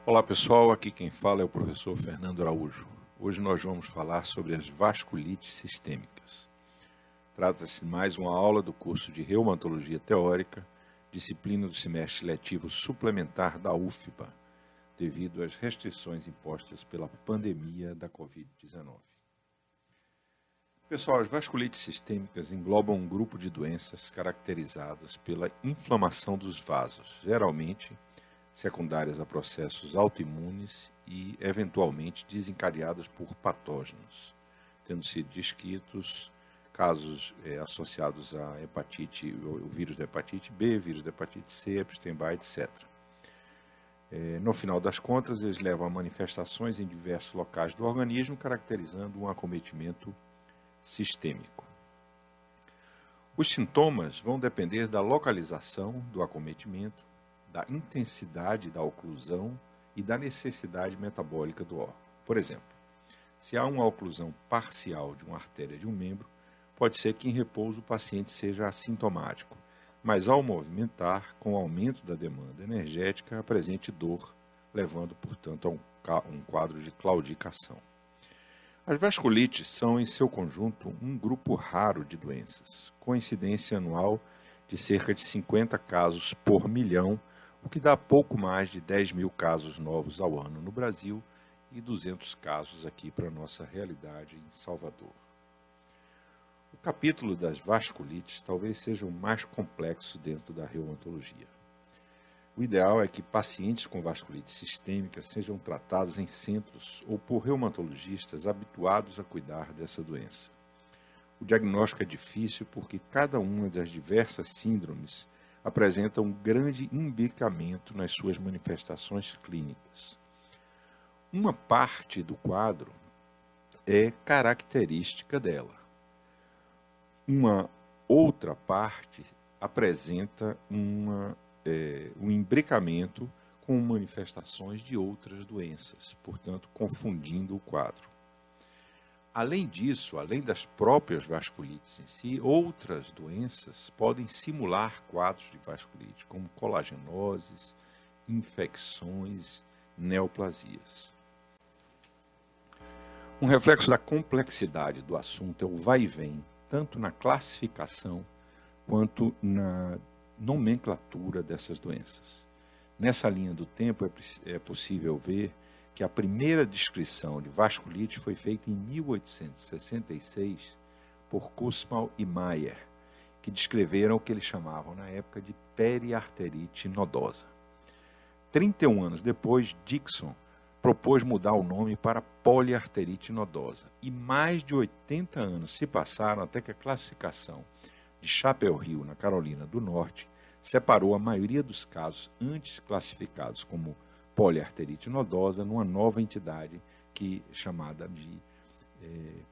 Olá pessoal, aqui quem fala é o professor Fernando Araújo. Hoje nós vamos falar sobre as vasculites sistêmicas. Trata-se de mais uma aula do curso de Reumatologia Teórica, disciplina do semestre letivo suplementar da UFBA, devido às restrições impostas pela pandemia da Covid-19. Pessoal, as vasculites sistêmicas englobam um grupo de doenças caracterizadas pela inflamação dos vasos, geralmente secundárias a processos autoimunes e, eventualmente, desencadeadas por patógenos, tendo sido descritos casos associados à hepatite, o vírus da hepatite B, vírus da hepatite C, Epstein-Barr, etc. No final das contas, eles levam a manifestações em diversos locais do organismo, caracterizando um acometimento sistêmico. Os sintomas vão depender da localização do acometimento, da intensidade da oclusão e da necessidade metabólica do órgão. Por exemplo, se há uma oclusão parcial de uma artéria de um membro, pode ser que em repouso o paciente seja assintomático, mas ao movimentar, com o aumento da demanda energética, apresente dor, levando, portanto, a um quadro de claudicação. As vasculites são, em seu conjunto, um grupo raro de doenças, com incidência anual de cerca de 50 casos por milhão, o que dá pouco mais de 10 mil casos novos ao ano no Brasil e 200 casos aqui para a nossa realidade em Salvador. O capítulo das vasculites talvez seja o mais complexo dentro da reumatologia. O ideal é que pacientes com vasculite sistêmica sejam tratados em centros ou por reumatologistas habituados a cuidar dessa doença. O diagnóstico é difícil porque cada uma das diversas síndromes apresenta um grande imbricamento nas suas manifestações clínicas. Uma parte do quadro é característica dela. Uma outra parte apresenta um imbricamento com manifestações de outras doenças, portanto, confundindo o quadro. Além disso, além das próprias vasculites em si, outras doenças podem simular quadros de vasculite, como colagenoses, infecções, neoplasias. Um reflexo da complexidade do assunto é o vai e vem, tanto na classificação quanto na nomenclatura dessas doenças. Nessa linha do tempo é possível ver que a primeira descrição de vasculite foi feita em 1866 por Kussmaul e Mayer, que descreveram o que eles chamavam na época de periarterite nodosa. 31 anos depois, Dixon propôs mudar o nome para poliarterite nodosa, e mais de 80 anos se passaram até que a classificação de Chapel Hill, na Carolina do Norte, separou a maioria dos casos antes classificados como poliarterite nodosa numa nova entidade chamada de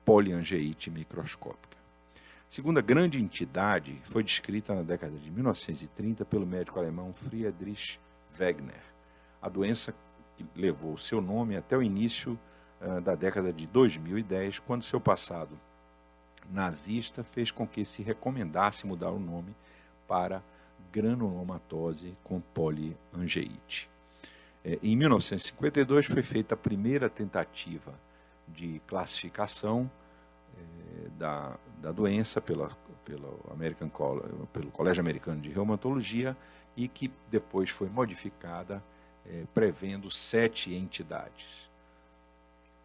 poliangeite microscópica. A segunda grande entidade foi descrita na década de 1930 pelo médico alemão Friedrich Wegener. A doença que levou seu nome até o início da década de 2010, quando seu passado nazista fez com que se recomendasse mudar o nome para granulomatose com poliangeite. Em 1952 foi feita a primeira tentativa de classificação da doença pelo Colégio Americano de Reumatologia e que depois foi modificada prevendo 7 entidades.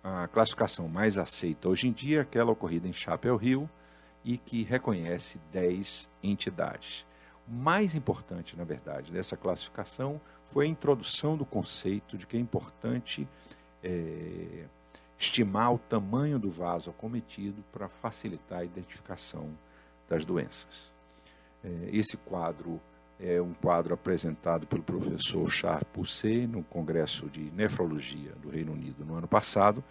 A classificação mais aceita hoje em dia é aquela ocorrida em Chapel Hill e que reconhece 10 entidades. O mais importante, na verdade, dessa classificação foi a introdução do conceito de que é importante estimar o tamanho do vaso acometido para facilitar a identificação das doenças. Esse quadro é um quadro apresentado pelo professor Charles Poussey no Congresso de Nefrologia do Reino Unido no ano passado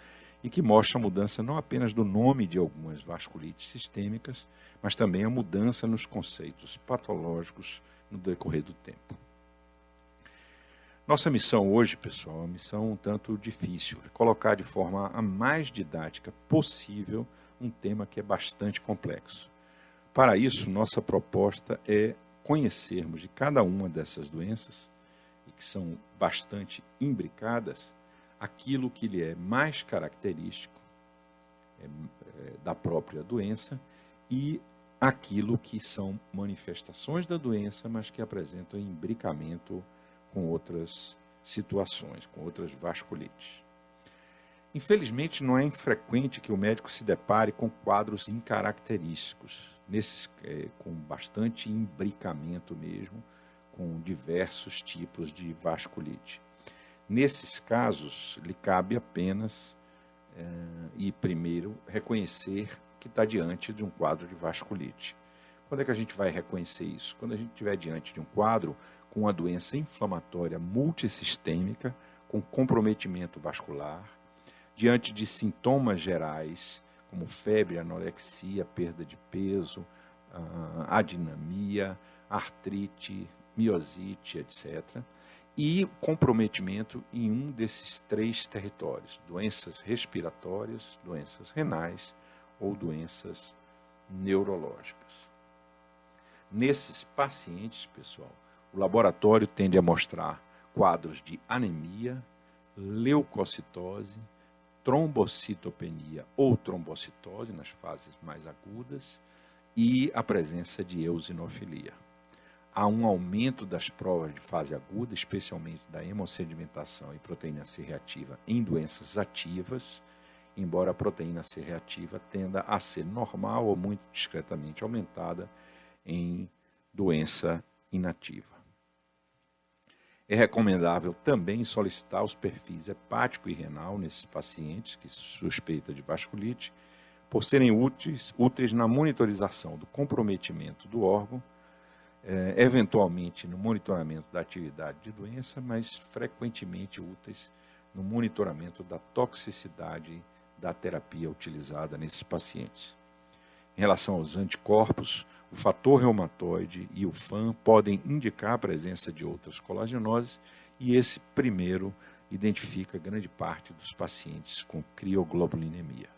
e que mostra a mudança não apenas do nome de algumas vasculites sistêmicas, mas também a mudança nos conceitos patológicos no decorrer do tempo. Nossa missão hoje, pessoal, é uma missão um tanto difícil, é colocar de forma a mais didática possível um tema que é bastante complexo. Para isso, nossa proposta é conhecermos de cada uma dessas doenças e que são bastante imbricadas, aquilo que lhe é mais característico da própria doença e aquilo que são manifestações da doença, mas que apresentam imbricamento com outras situações, com outras vasculites. Infelizmente, não é infrequente que o médico se depare com quadros incaracterísticos, com bastante imbricamento mesmo, com diversos tipos de vasculite. Nesses casos, lhe cabe apenas primeiro, reconhecer que está diante de um quadro de vasculite. Quando é que a gente vai reconhecer isso? Quando a gente estiver diante de um quadro com uma doença inflamatória multissistêmica, com comprometimento vascular, diante de sintomas gerais, como febre, anorexia, perda de peso, adinamia, artrite, miosite, etc., e comprometimento em um desses 3 territórios: doenças respiratórias, doenças renais ou doenças neurológicas. Nesses pacientes, pessoal, o laboratório tende a mostrar quadros de anemia, leucocitose, trombocitopenia ou trombocitose nas fases mais agudas e a presença de eosinofilia. Há um aumento das provas de fase aguda, especialmente da hemossedimentação e proteína C reativa em doenças ativas, embora a proteína C reativa tenda a ser normal ou muito discretamente aumentada em doença inativa. É recomendável também solicitar os perfis hepático e renal nesses pacientes que se suspeita de vasculite, por serem úteis na monitorização do comprometimento do órgão, eventualmente no monitoramento da atividade de doença, mas frequentemente úteis no monitoramento da toxicidade da terapia utilizada nesses pacientes. Em relação aos anticorpos, o fator reumatoide e o FAM podem indicar a presença de outras colagenoses e esse primeiro identifica grande parte dos pacientes com crioglobulinemia.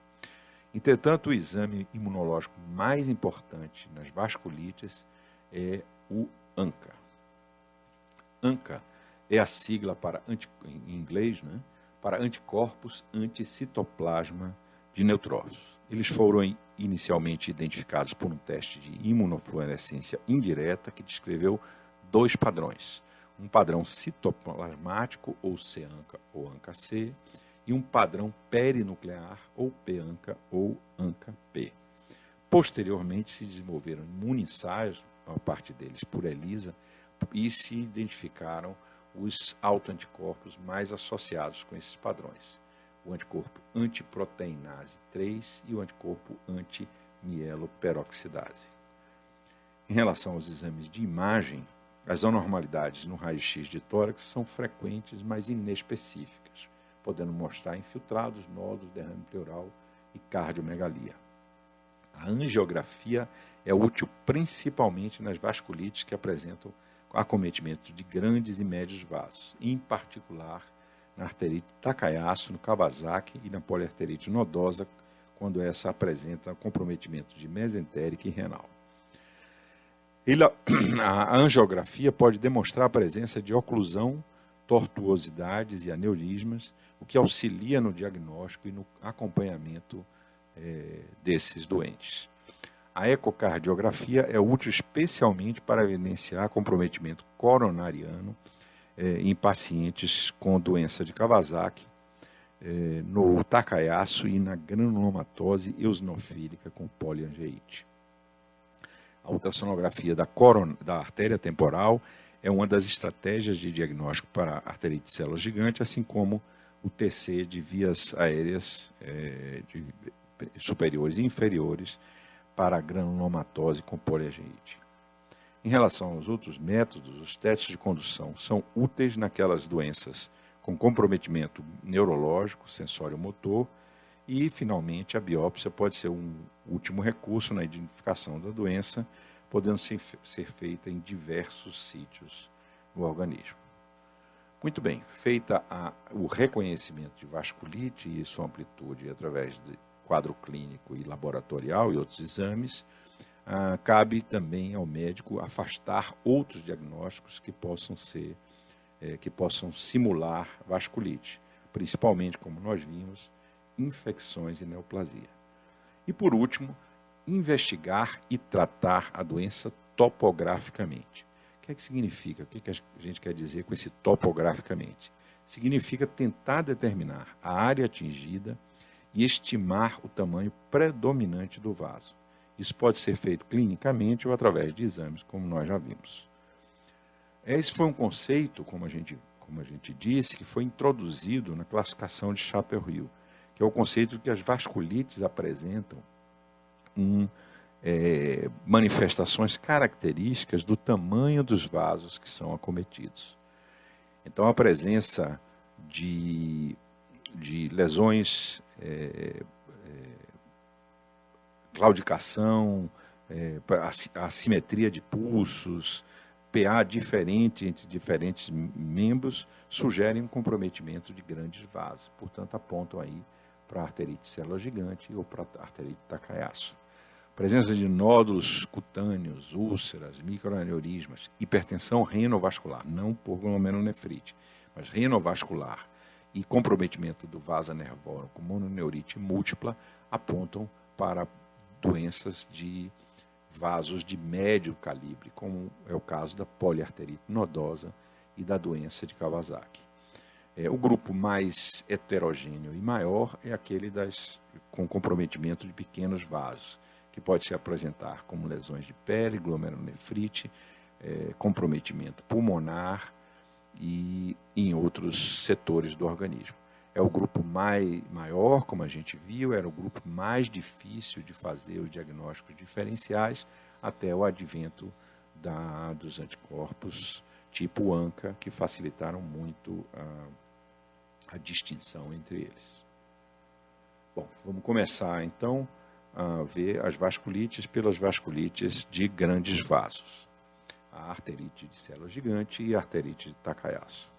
Entretanto, o exame imunológico mais importante nas vasculites é o ANCA. ANCA é a sigla em inglês, né, para anticorpos anticitoplasma de neutrófilos. Eles foram inicialmente identificados por um teste de imunofluorescência indireta que descreveu 2 padrões. Um padrão citoplasmático, ou CANCA ou ANCA-C, e um padrão perinuclear, ou PANCA ou ANCA-P. Posteriormente, se desenvolveram imunensaios, a parte deles por ELISA, e se identificaram os autoanticorpos mais associados com esses padrões. O anticorpo antiproteinase 3 e o anticorpo antimieloperoxidase. Em relação aos exames de imagem, as anormalidades no raio-x de tórax são frequentes, mas inespecíficas, podendo mostrar infiltrados, nódulos, derrame pleural e cardiomegalia. A angiografia é útil principalmente nas vasculites que apresentam acometimento de grandes e médios vasos, em particular na arterite Takayasu, no Kawasaki e na poliarterite nodosa, quando essa apresenta comprometimento de mesentérica e renal. A angiografia pode demonstrar a presença de oclusão, tortuosidades e aneurismas, o que auxilia no diagnóstico e no acompanhamento desses doentes. A ecocardiografia é útil especialmente para evidenciar comprometimento coronariano em pacientes com doença de Kawasaki, no Takayasu e na granulomatose eosinofílica com poliangeite. A ultrassonografia da artéria temporal é uma das estratégias de diagnóstico para arterite de célula gigante, assim como o TC de vias aéreas superiores e inferiores para a granulomatose com poliangeite. Em relação aos outros métodos, os testes de condução são úteis naquelas doenças com comprometimento neurológico, sensório-motor e, finalmente, a biópsia pode ser um último recurso na identificação da doença, podendo ser feita em diversos sítios no organismo. Muito bem, feita o reconhecimento de vasculite e sua amplitude através de quadro clínico e laboratorial e outros exames, cabe também ao médico afastar outros diagnósticos que possam ser que possam simular vasculite, principalmente, como nós vimos, infecções e neoplasia. E, por último, investigar e tratar a doença topograficamente. O que é que significa? O que a gente quer dizer com esse topograficamente? Significa tentar determinar a área atingida e estimar o tamanho predominante do vaso. Isso pode ser feito clinicamente ou através de exames, como nós já vimos. Esse foi um conceito, como a gente disse, que foi introduzido na classificação de Chappell-Hill, que é o conceito de que as vasculites apresentam manifestações características do tamanho dos vasos que são acometidos. Então, a presença de lesões, claudicação, assimetria de pulsos, PA diferente entre diferentes membros, sugerem um comprometimento de grandes vasos. Portanto, apontam aí para a arterite célula gigante ou para a arterite Takayasu. Presença de nódulos cutâneos, úlceras, microaneurismas, hipertensão renovascular, não por glomerulonefrite, mas renovascular e comprometimento do vaso nervorum com mononeurite múltipla apontam para doenças de vasos de médio calibre, como é o caso da poliarterite nodosa e da doença de Kawasaki. O grupo mais heterogêneo e maior é aquele com comprometimento de pequenos vasos, que pode se apresentar como lesões de pele, glomerulonefrite, comprometimento pulmonar e em outros setores do organismo. É o grupo maior, como a gente viu, era o grupo mais difícil de fazer os diagnósticos diferenciais até o advento dos anticorpos tipo ANCA, que facilitaram muito a distinção entre eles. Bom, vamos começar então a ver as vasculites pelas vasculites de grandes vasos. A arterite de célula gigante e a arterite de Takayasu.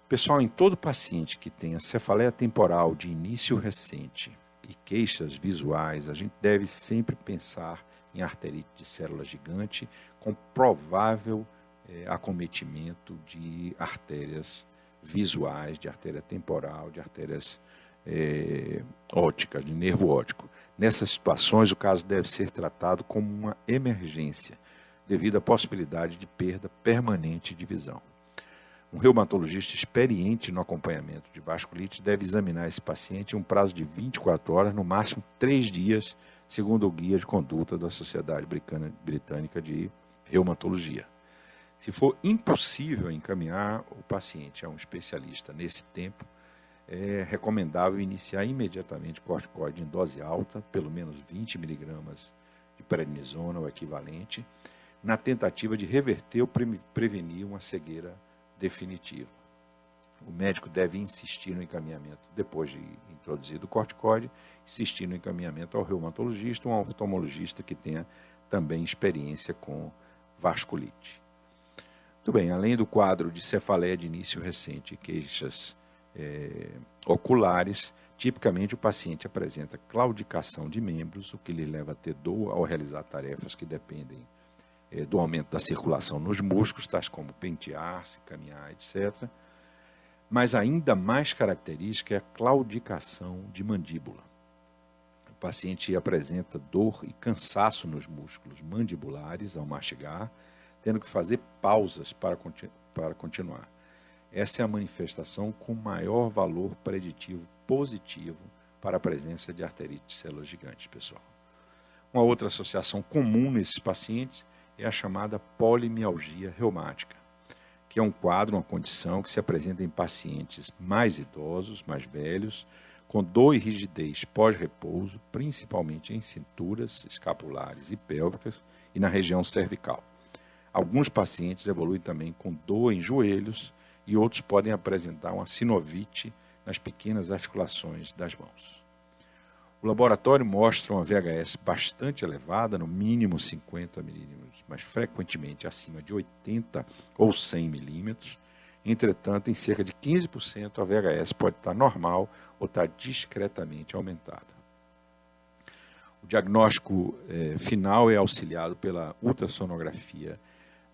Pessoal, em todo paciente que tenha cefaleia temporal de início recente e queixas visuais, a gente deve sempre pensar em arterite de célula gigante com provável acometimento de artérias visuais, de artéria temporal, de artérias ópticas, de nervo óptico. Nessas situações, o caso deve ser tratado como uma emergência, devido à possibilidade de perda permanente de visão. Um reumatologista experiente no acompanhamento de vasculite deve examinar esse paciente em um prazo de 24 horas, no máximo 3 dias, segundo o guia de conduta da Sociedade Britânica de Reumatologia. Se for impossível encaminhar o paciente a um especialista nesse tempo, é recomendável iniciar imediatamente corticoide em dose alta, pelo menos 20 mg de prednisona ou equivalente, na tentativa de reverter ou prevenir uma cegueira definitiva. O médico deve insistir no encaminhamento, depois de introduzido o corticoide, insistir no encaminhamento ao reumatologista ou ao oftalmologista que tenha também experiência com vasculite. Muito bem, além do quadro de cefaleia de início recente e queixas oculares, tipicamente o paciente apresenta claudicação de membros, o que lhe leva a ter dor ao realizar tarefas que dependem do aumento da circulação nos músculos, tais como pentear-se, caminhar, etc. Mas ainda mais característica é a claudicação de mandíbula. O paciente apresenta dor e cansaço nos músculos mandibulares ao mastigar, tendo que fazer pausas para continuar. Essa é a manifestação com maior valor preditivo positivo para a presença de arterite de células gigantes, pessoal. Uma outra associação comum nesses pacientes é a chamada polimialgia reumática, que é um quadro, uma condição que se apresenta em pacientes mais idosos, mais velhos, com dor e rigidez pós-repouso, principalmente em cinturas escapulares e pélvicas e na região cervical. Alguns pacientes evoluem também com dor em joelhos e outros podem apresentar uma sinovite nas pequenas articulações das mãos. O laboratório mostra uma VHS bastante elevada, no mínimo 50 milímetros, mas frequentemente acima de 80 ou 100 milímetros. Entretanto, em cerca de 15% a VHS pode estar normal ou estar discretamente aumentada. O diagnóstico final é auxiliado pela ultrassonografia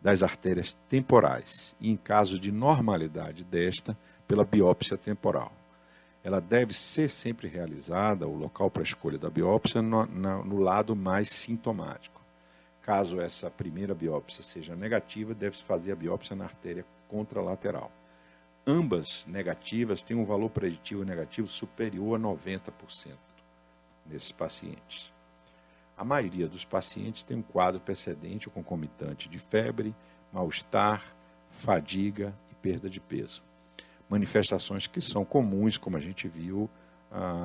das artérias temporais e, em caso de normalidade desta, pela biópsia temporal. Ela deve ser sempre realizada, o local para a escolha da biópsia, no lado mais sintomático. Caso essa primeira biópsia seja negativa, deve-se fazer a biópsia na artéria contralateral. Ambas negativas têm um valor preditivo negativo superior a 90% nesses pacientes. A maioria dos pacientes tem um quadro precedente ou concomitante de febre, mal-estar, fadiga e perda de peso. Manifestações que são comuns, como a gente viu,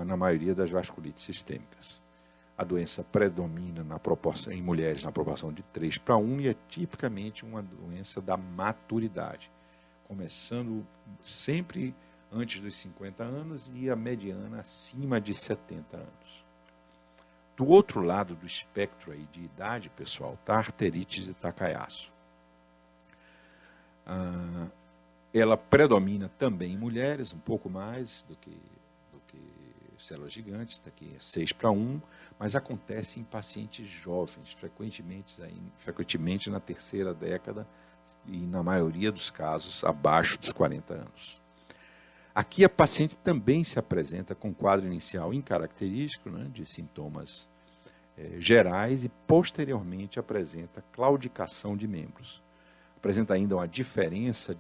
na maioria das vasculites sistêmicas. A doença predomina em mulheres na proporção de 3:1 e é tipicamente uma doença da maturidade, começando sempre antes dos 50 anos e a mediana acima de 70 anos. Do outro lado do espectro aí de idade, pessoal, está a arterite de Takayasu. Ela predomina também em mulheres, um pouco mais do que células gigantes, daqui é 6:1, mas acontece em pacientes jovens, frequentemente na terceira década e, na maioria dos casos, abaixo dos 40 anos. Aqui a paciente também se apresenta com quadro inicial incaracterístico, né, de sintomas gerais e posteriormente apresenta claudicação de membros. Apresenta ainda uma diferença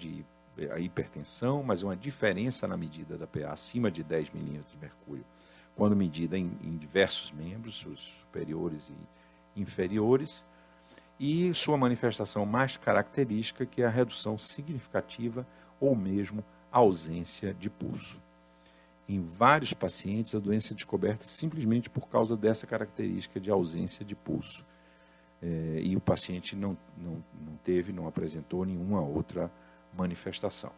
a hipertensão, mas uma diferença na medida da PA acima de 10 milímetros de mercúrio, quando medida em diversos membros, os superiores e inferiores, e sua manifestação mais característica, que é a redução significativa ou mesmo ausência de pulso. Em vários pacientes, a doença é descoberta simplesmente por causa dessa característica de ausência de pulso. E o paciente não apresentou nenhuma outra manifestação.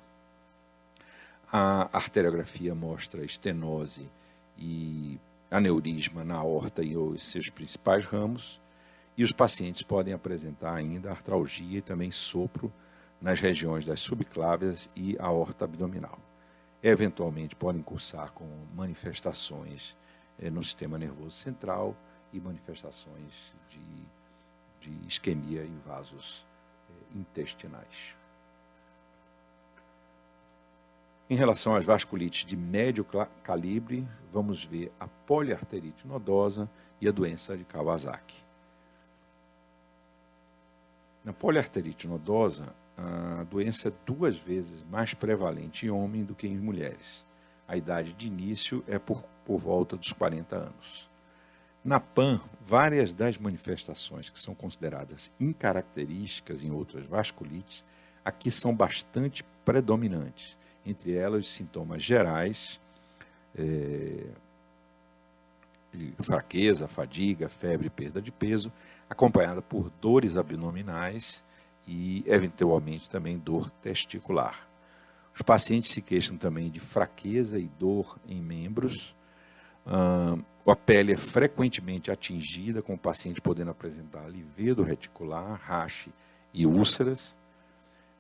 A arteriografia mostra estenose e aneurisma na aorta e os seus principais ramos, e os pacientes podem apresentar ainda artralgia e também sopro nas regiões das subclávias e aorta abdominal. Eventualmente podem cursar com manifestações no sistema nervoso central e manifestações de isquemia em vasos intestinais. Em relação às vasculites de médio calibre, vamos ver a poliarterite nodosa e a doença de Kawasaki. Na poliarterite nodosa, a doença é 2 vezes mais prevalente em homens do que em mulheres. A idade de início é por volta dos 40 anos. Na PAN, várias das manifestações que são consideradas incaracterísticas em outras vasculites, aqui são bastante predominantes. Entre elas, os sintomas gerais, fraqueza, fadiga, febre e perda de peso, acompanhada por dores abdominais e, eventualmente, também dor testicular. Os pacientes se queixam também de fraqueza e dor em membros. A pele é frequentemente atingida, com o paciente podendo apresentar livedo reticular, rache e úlceras.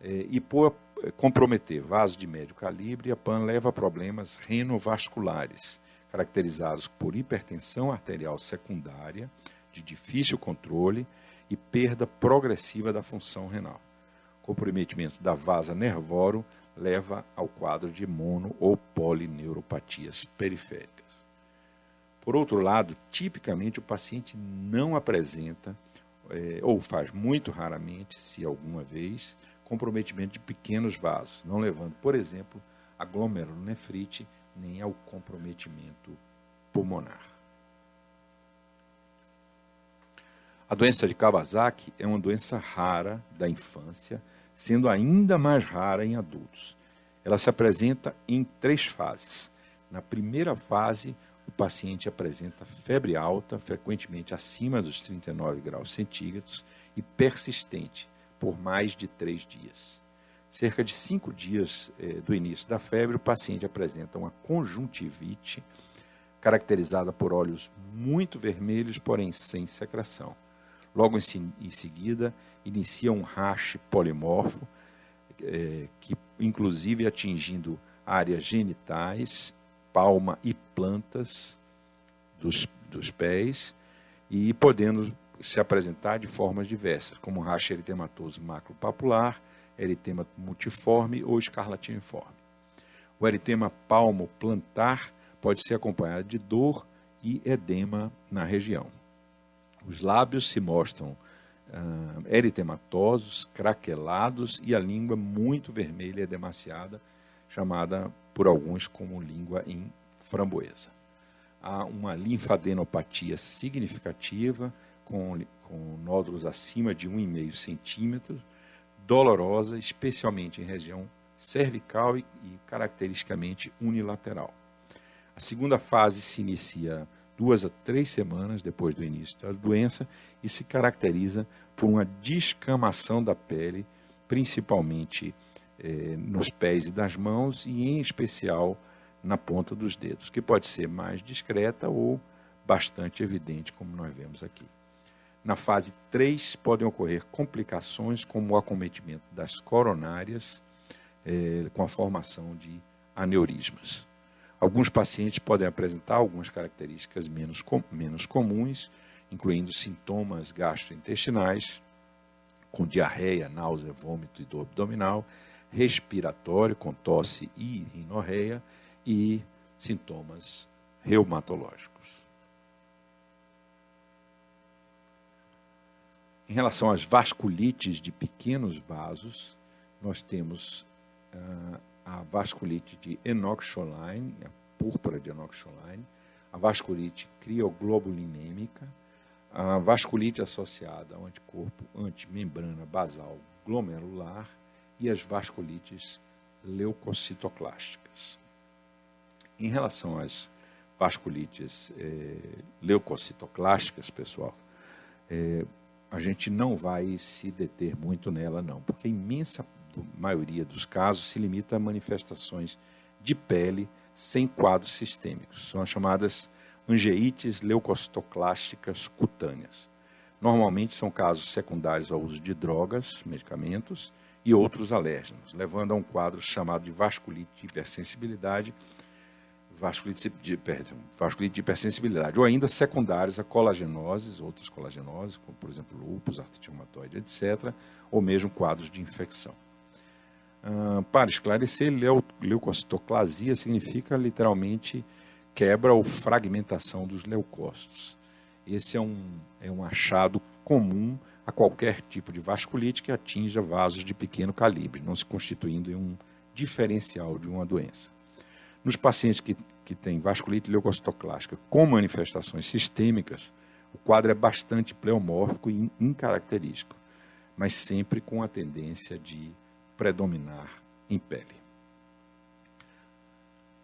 E por comprometer vasos de médio calibre, a PAN leva a problemas renovasculares, caracterizados por hipertensão arterial secundária, de difícil controle e perda progressiva da função renal. Comprometimento da vasa nervoro leva ao quadro de mono ou polineuropatias periféricas. Por outro lado, tipicamente o paciente não apresenta, ou faz muito raramente, se alguma vez, comprometimento de pequenos vasos, não levando, por exemplo, a glomerulonefrite nem ao comprometimento pulmonar. A doença de Kawasaki é uma doença rara da infância, sendo ainda mais rara em adultos. Ela se apresenta em 3 fases. Na primeira fase, o paciente apresenta febre alta, frequentemente acima dos 39 graus centígrados, e persistente, por mais de 3 dias. Cerca de 5 dias do início da febre, o paciente apresenta uma conjuntivite, caracterizada por olhos muito vermelhos, porém sem secreção. Logo em seguida, inicia um rache polimorfo, que inclusive atingindo áreas genitais, palma e plantas dos pés, e podendo se apresentar de formas diversas, como racha eritematoso maculopapular, eritema multiforme ou escarlatiniforme. O eritema palmo-plantar pode ser acompanhado de dor e edema na região. Os lábios se mostram eritematosos, craquelados e a língua muito vermelha e edemaciada, chamada por alguns como língua em framboesa. Há uma linfadenopatia significativa, com nódulos acima de 1,5 centímetros, dolorosa, especialmente em região cervical e caracteristicamente unilateral. A segunda fase se inicia 2 a 3 semanas depois do início da doença e se caracteriza por uma descamação da pele, principalmente nos pés e das mãos e, em especial, na ponta dos dedos, que pode ser mais discreta ou bastante evidente, como nós vemos aqui. Na fase 3, podem ocorrer complicações como o acometimento das coronárias, com a formação de aneurismas. Alguns pacientes podem apresentar algumas características menos comuns, incluindo sintomas gastrointestinais, com diarreia, náusea, vômito e dor abdominal, respiratório, com tosse e rinorreia, e sintomas reumatológicos. Em relação às vasculites de pequenos vasos, nós temos a vasculite de Enoch-Schönlein, a púrpura de Enoch-Schönlein, a vasculite crioglobulinêmica, a vasculite associada ao anticorpo antimembrana basal glomerular e as vasculites leucocitoclásticas. Em relação às vasculites leucocitoclásticas, pessoal, a gente não vai se deter muito nela, não, porque a imensa maioria dos casos se limita a manifestações de pele sem quadros sistêmicos. São as chamadas angeites leucocitoclásticas cutâneas. Normalmente são casos secundários ao uso de drogas, medicamentos e outros alérgenos, levando a um quadro chamado de vasculite de hipersensibilidade, vasculite de hipersensibilidade, ou ainda secundários a colagenoses, outras colagenoses, como por exemplo lúpus, artrite reumatoide, etc., ou mesmo quadros de infecção. Para esclarecer, leucocitoclasia significa literalmente quebra ou fragmentação dos leucócitos. Esse é um achado comum a qualquer tipo de vasculite que atinja vasos de pequeno calibre, não se constituindo em um diferencial de uma doença. Nos pacientes que têm vasculite leucocitoclástica com manifestações sistêmicas, o quadro é bastante pleomórfico e incaracterístico, mas sempre com a tendência de predominar em pele.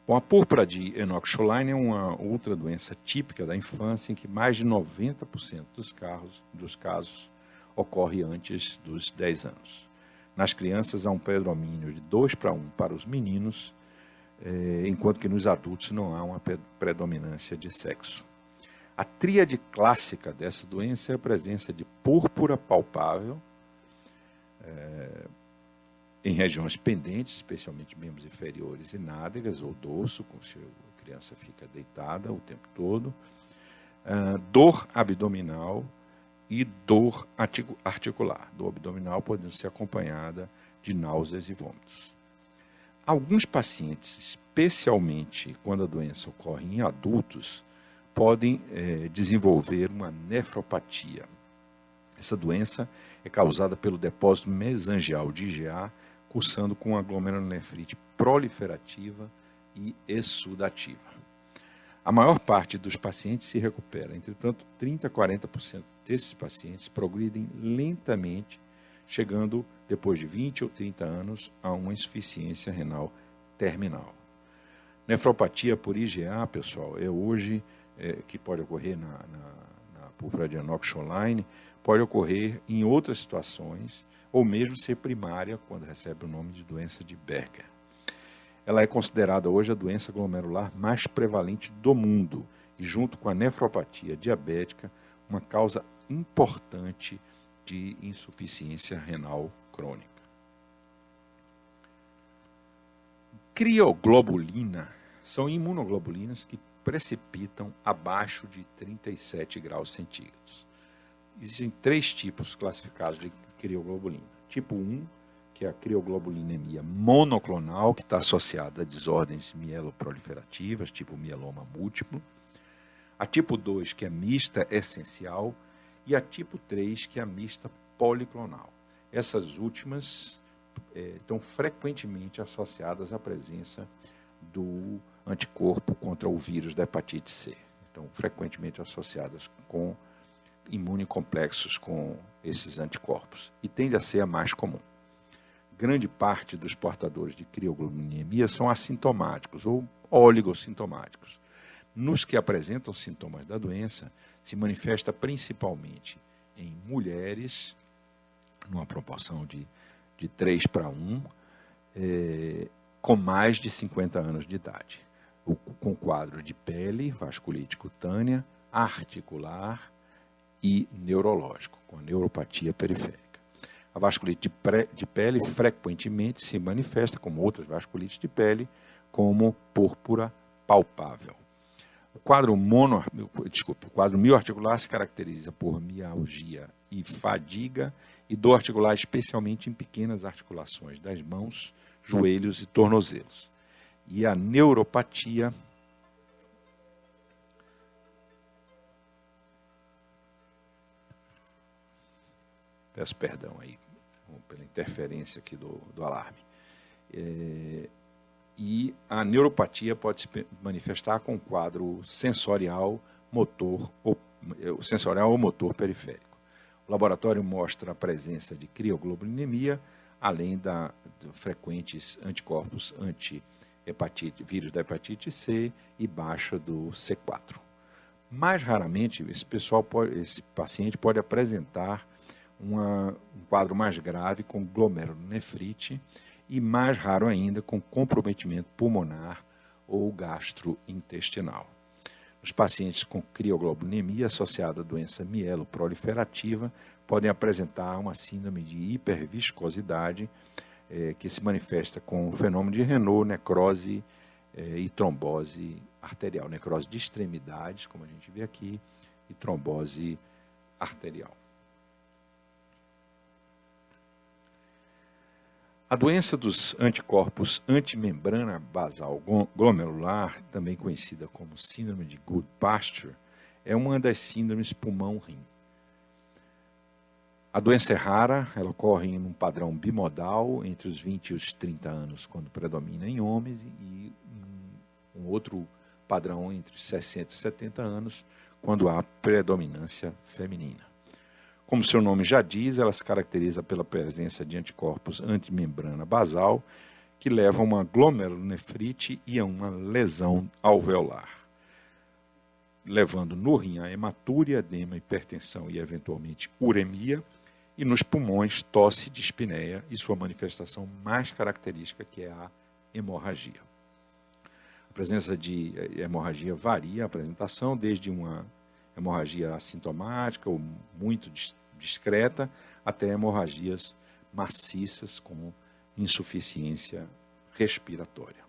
Bom, a púrpura de Enoch-Schönlein é uma outra doença típica da infância em que mais de 90% dos casos ocorre antes dos 10 anos. Nas crianças há um predomínio de 2:1 para os meninos, enquanto que nos adultos não há uma predominância de sexo. A tríade clássica dessa doença é a presença de púrpura palpável em regiões pendentes, especialmente membros inferiores e nádegas, ou dorso, se a criança fica deitada o tempo todo, dor abdominal e dor articular. Dor abdominal podendo ser acompanhada de náuseas e vômitos. Alguns pacientes, especialmente quando a doença ocorre em adultos, podem desenvolver uma nefropatia. Essa doença é causada pelo depósito mesangial de IgA, cursando com a glomerulonefrite proliferativa e exsudativa. A maior parte dos pacientes se recupera, entretanto, 30% a 40% desses pacientes progridem lentamente, chegando, depois de 20 ou 30 anos, a uma insuficiência renal terminal. Nefropatia por IgA, pessoal, que pode ocorrer na púrpura de Enoch-Schönlein, pode ocorrer em outras situações, ou mesmo ser primária, quando recebe o nome de doença de Berger. Ela é considerada hoje a doença glomerular mais prevalente do mundo e, junto com a nefropatia diabética, uma causa importante de insuficiência renal crônica. Crioglobulina são imunoglobulinas que precipitam abaixo de 37 graus centígrados. existem 3 tipos classificados de crioglobulina. Tipo 1, que é a crioglobulinemia monoclonal, que está associada a desordens mieloproliferativas, tipo mieloma múltiplo. A tipo 2, que é mista essencial. E a tipo 3, que é a mista policlonal. Essas últimas estão frequentemente associadas à presença do anticorpo contra o vírus da hepatite C. Então, frequentemente associadas com imunocomplexos com esses anticorpos. E tende a ser a mais comum. Grande parte dos portadores de crioglobulinemia são assintomáticos ou oligossintomáticos. Nos que apresentam sintomas da doença, se manifesta principalmente em mulheres, numa proporção de 3 para 1, com mais de 50 anos de idade, com quadro de pele, vasculite cutânea, articular e neurológico, com a neuropatia periférica. A vasculite de pele frequentemente se manifesta, como outras vasculites de pele, como púrpura palpável. O quadro mioarticular se caracteriza por mialgia e fadiga e dor articular, especialmente em pequenas articulações das mãos, joelhos e tornozelos. E a neuropatia peço perdão aí pela interferência aqui do alarme. E a neuropatia pode se manifestar com quadro sensorial ou motor periférico. O laboratório mostra a presença de crioglobulinemia, além de frequentes anticorpos vírus da hepatite C e baixa do C4. Mais raramente, esse paciente pode apresentar um quadro mais grave com glomerulonefrite e, mais raro ainda, com comprometimento pulmonar ou gastrointestinal. Os pacientes com crioglobulinemia associada à doença mieloproliferativa podem apresentar uma síndrome de hiperviscosidade que se manifesta com o fenômeno de Renault, necrose e trombose arterial. Necrose de extremidades, como a gente vê aqui, e trombose arterial. A doença dos anticorpos antimembrana basal glomerular, também conhecida como síndrome de Goodpasture, é uma das síndromes pulmão-rim. A doença é rara, ela ocorre em um padrão bimodal entre os 20 e os 30 anos, quando predomina em homens, e um outro padrão entre os 60 e 70 anos, quando há predominância feminina. Como seu nome já diz, ela se caracteriza pela presença de anticorpos antimembrana basal, que levam a uma glomerulonefrite e a uma lesão alveolar, levando no rim a hematúria, edema, hipertensão e, eventualmente, uremia, e nos pulmões, tosse, dispneia e sua manifestação mais característica, que é a hemorragia. A presença de hemorragia varia a apresentação, desde uma hemorragia assintomática ou muito discreta, até hemorragias maciças com insuficiência respiratória.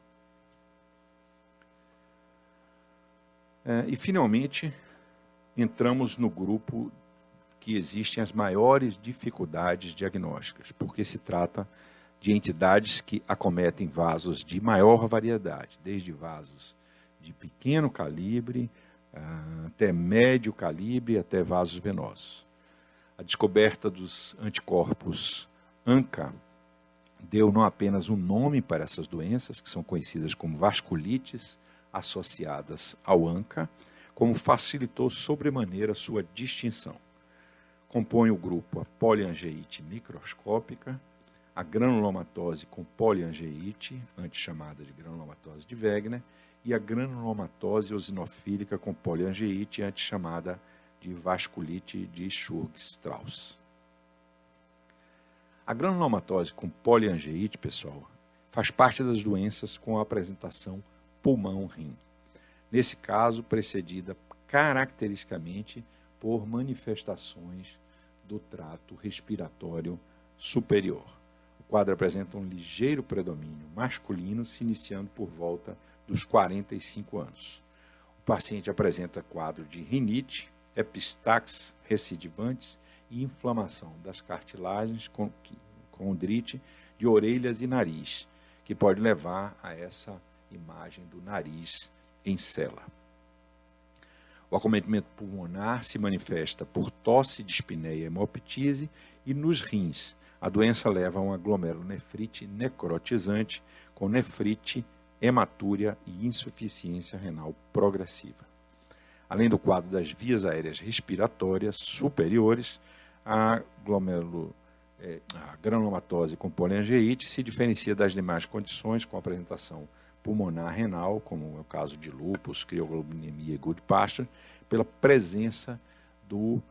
E, finalmente, entramos no grupo que existem as maiores dificuldades diagnósticas, porque se trata de entidades que acometem vasos de maior variedade, desde vasos de pequeno calibre, até médio calibre, até vasos venosos. A descoberta dos anticorpos ANCA deu não apenas um nome para essas doenças, que são conhecidas como vasculites associadas ao ANCA, como facilitou sobremaneira sua distinção. Compõe o grupo a poliangeite microscópica, a granulomatose com poliangeite, antes chamada de granulomatose de Wegener, e a granulomatose eosinofílica com poliangeite, antes chamada de vasculite de Churg-Strauss. A granulomatose com poliangeite, pessoal, faz parte das doenças com a apresentação pulmão-rim. Nesse caso, precedida caracteristicamente por manifestações do trato respiratório superior. O quadro apresenta um ligeiro predomínio masculino, se iniciando por volta dos 45 anos. O paciente apresenta quadro de rinite, epistaxe recidivantes e inflamação das cartilagens com condrite de orelhas e nariz, que pode levar a essa imagem do nariz em cela. O acometimento pulmonar se manifesta por tosse, dispneia e hemoptise, e nos rins a doença leva a uma glomerulonefrite necrotizante com nefrite, hematúria e insuficiência renal progressiva. Além do quadro das vias aéreas respiratórias superiores, a granulomatose com poliangeite se diferencia das demais condições com apresentação pulmonar renal, como é o caso de lúpus, crioglobulinemia e Goodpasture, pela presença do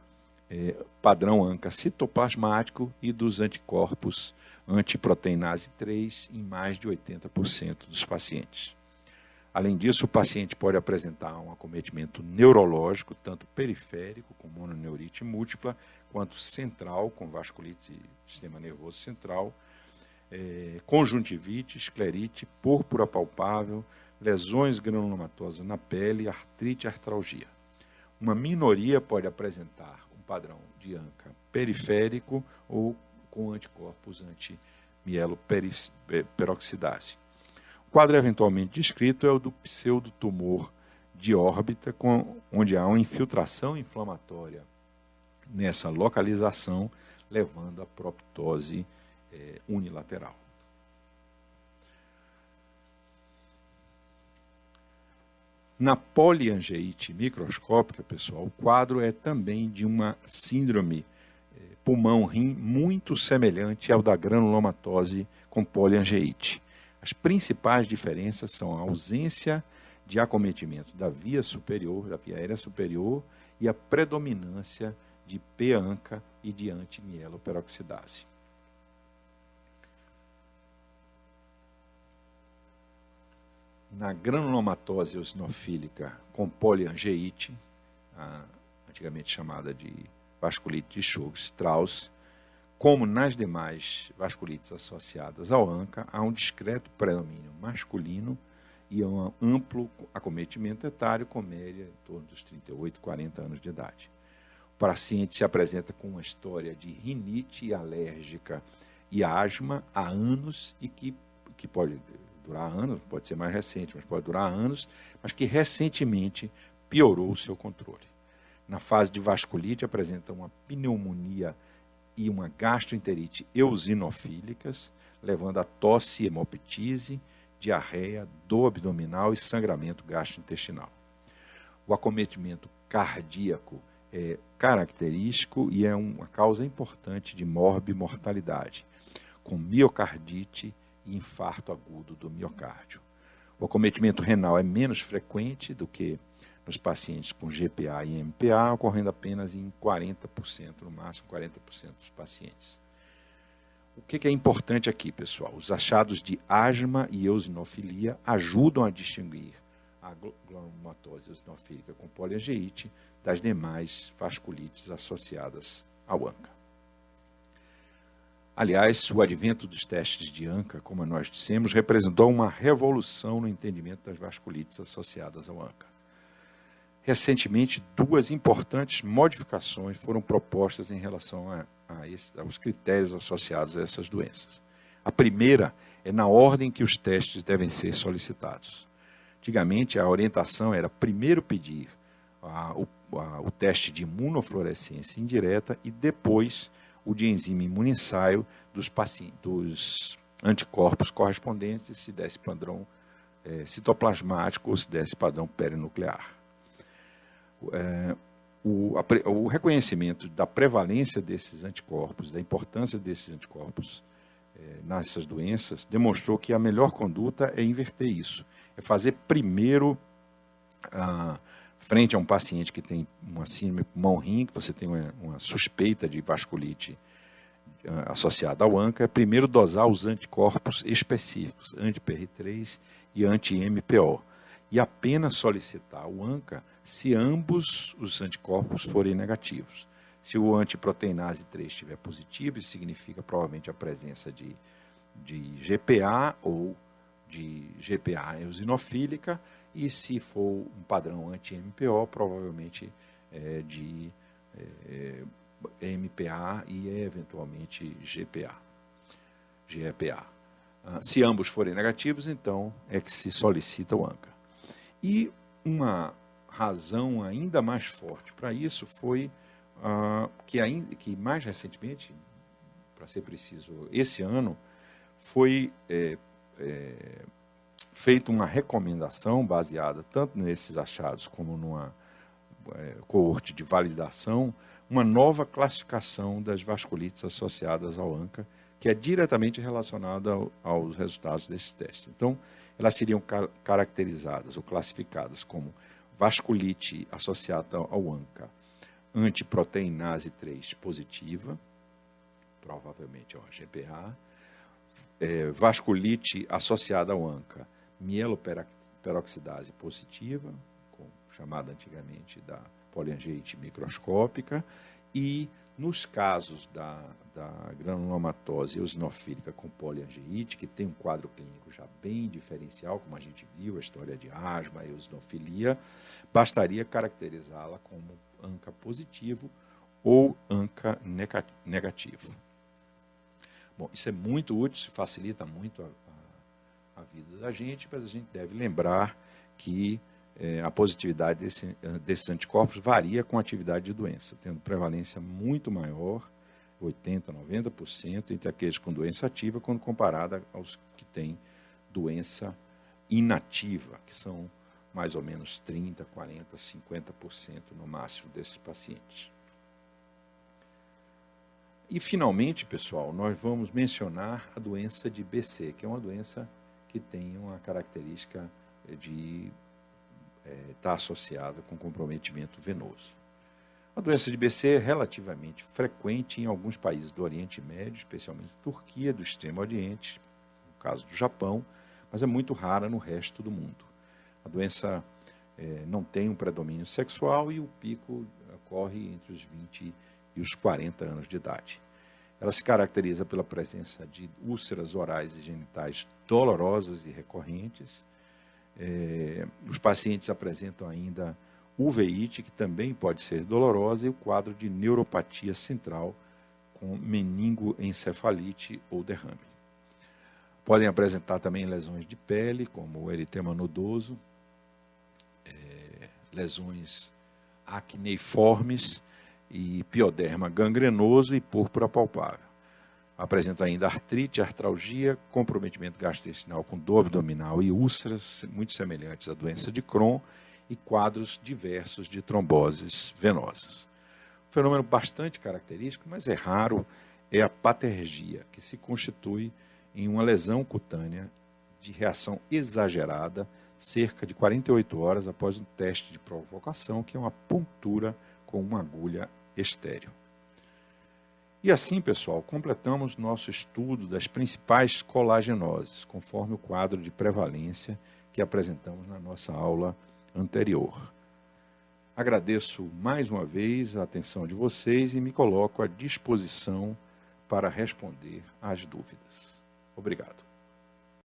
padrão ANCA citoplasmático e dos anticorpos antiproteinase 3 em mais de 80% dos pacientes. Além disso, o paciente pode apresentar um acometimento neurológico, tanto periférico, com mononeurite múltipla, quanto central, com vasculite do sistema nervoso central, conjuntivite, esclerite, púrpura palpável, lesões granulomatosas na pele, artrite e artralgia. Uma minoria pode apresentar um padrão de ANCA periférico ou com anticorpos anti-mieloperoxidase. O quadro eventualmente descrito é o do pseudotumor de órbita, onde há uma infiltração inflamatória nessa localização, levando à proptose unilateral. Na poliangeite microscópica, pessoal, o quadro é também de uma síndrome pulmão-rim muito semelhante ao da granulomatose com poliangeite. As principais diferenças são a ausência de acometimento da via superior, da via aérea superior, e a predominância de P-ANCA e de antimieloperoxidase. Na granulomatose eosinofílica com poliangeite, antigamente chamada de vasculite de Churg-Strauss, como nas demais vasculites associadas ao ANCA, há um discreto predomínio masculino e um amplo acometimento etário com média em torno dos 38, 40 anos de idade. O paciente se apresenta com uma história de rinite alérgica e asma há anos e que pode durar anos, pode ser mais recente, mas pode durar anos, mas que recentemente piorou o seu controle. Na fase de vasculite apresenta uma pneumonia e uma gastroenterite eosinofílicas, levando a tosse, hemoptise, diarreia, dor abdominal e sangramento gastrointestinal. O acometimento cardíaco é característico e é uma causa importante de morbimortalidade, com miocardite e infarto agudo do miocárdio. O acometimento renal é menos frequente do que nos pacientes com GPA e MPA, ocorrendo apenas em 40%, no máximo 40% dos pacientes. O que é importante aqui, pessoal? Os achados de asma e eosinofilia ajudam a distinguir a glomerulomatose eosinofílica com poliangeite das demais vasculites associadas ao ANCA. Aliás, o advento dos testes de ANCA, como nós dissemos, representou uma revolução no entendimento das vasculites associadas ao ANCA. Recentemente, duas importantes modificações foram propostas em relação aos critérios associados a essas doenças. A primeira é na ordem que os testes devem ser solicitados. Antigamente, a orientação era primeiro pedir o teste de imunofluorescência indireta e depois o de enzima imunissaio dos anticorpos correspondentes, se desse padrão citoplasmático ou se desse padrão perinuclear. O reconhecimento da prevalência desses anticorpos, da importância desses anticorpos nessas doenças, demonstrou que a melhor conduta é inverter isso. É fazer primeiro, frente a um paciente que tem uma síndrome pulmão-rim, que você tem uma suspeita de vasculite associada ao ANCA, é primeiro dosar os anticorpos específicos, anti-PR3 e anti-MPO. E apenas solicitar o ANCA se ambos os anticorpos forem negativos. Se o antiproteinase 3 estiver positivo, isso significa provavelmente a presença de GPA ou de GPA eosinofílica, e se for um padrão anti-MPO, provavelmente de MPA e eventualmente GPA, GEPA. Se ambos forem negativos, então é que se solicita o ANCA. E uma razão ainda mais forte para isso foi que mais recentemente, para ser preciso, esse ano, foi feita uma recomendação baseada tanto nesses achados como numa coorte de validação, uma nova classificação das vasculites associadas ao ANCA, que é diretamente relacionada aos resultados desses testes. Então, elas seriam caracterizadas ou classificadas como vasculite associada ao ANCA antiproteinase 3 positiva, provavelmente GPA, vasculite associada ao ANCA mieloperoxidase positiva, chamada antigamente da poliangiite microscópica, e nos casos da granulomatose eosinofílica com poliangiite, que tem um quadro clínico já bem diferencial, como a gente viu, a história de asma e eosinofilia, bastaria caracterizá-la como ANCA positivo ou ANCA negativo. Bom, isso é muito útil, isso facilita muito a vida da gente, mas a gente deve lembrar que a positividade desses anticorpos varia com a atividade de doença, tendo prevalência muito maior, 80%, 90%, entre aqueles com doença ativa, quando comparada aos que têm doença inativa, que são mais ou menos 30%, 40%, 50% no máximo desses pacientes. E, finalmente, pessoal, nós vamos mencionar a doença de BC, que é uma doença que tem uma característica de estar associada com comprometimento venoso. A doença de BC é relativamente frequente em alguns países do Oriente Médio, especialmente Turquia, do Extremo Oriente, no caso do Japão, mas é muito rara no resto do mundo. A doença não tem um predomínio sexual e o pico ocorre entre os 20 e os 40 anos de idade. Ela se caracteriza pela presença de úlceras orais e genitais dolorosas e recorrentes. Os pacientes apresentam ainda uveíte, que também pode ser dolorosa, e o quadro de neuropatia central com meningoencefalite ou derrame. Podem apresentar também lesões de pele, como o eritema nodoso, lesões acneiformes e pioderma gangrenoso e púrpura palpável. Apresenta ainda artrite, artralgia, comprometimento gastrointestinal com dor abdominal e úlceras, muito semelhantes à doença de Crohn, e quadros diversos de tromboses venosas. Um fenômeno bastante característico, mas é raro, é a patergia, que se constitui em uma lesão cutânea de reação exagerada cerca de 48 horas após um teste de provocação, que é uma pontura com uma agulha estéril. E assim, pessoal, completamos nosso estudo das principais colagenoses, conforme o quadro de prevalência que apresentamos na nossa aula anterior. Agradeço mais uma vez a atenção de vocês e me coloco à disposição para responder às dúvidas. Obrigado.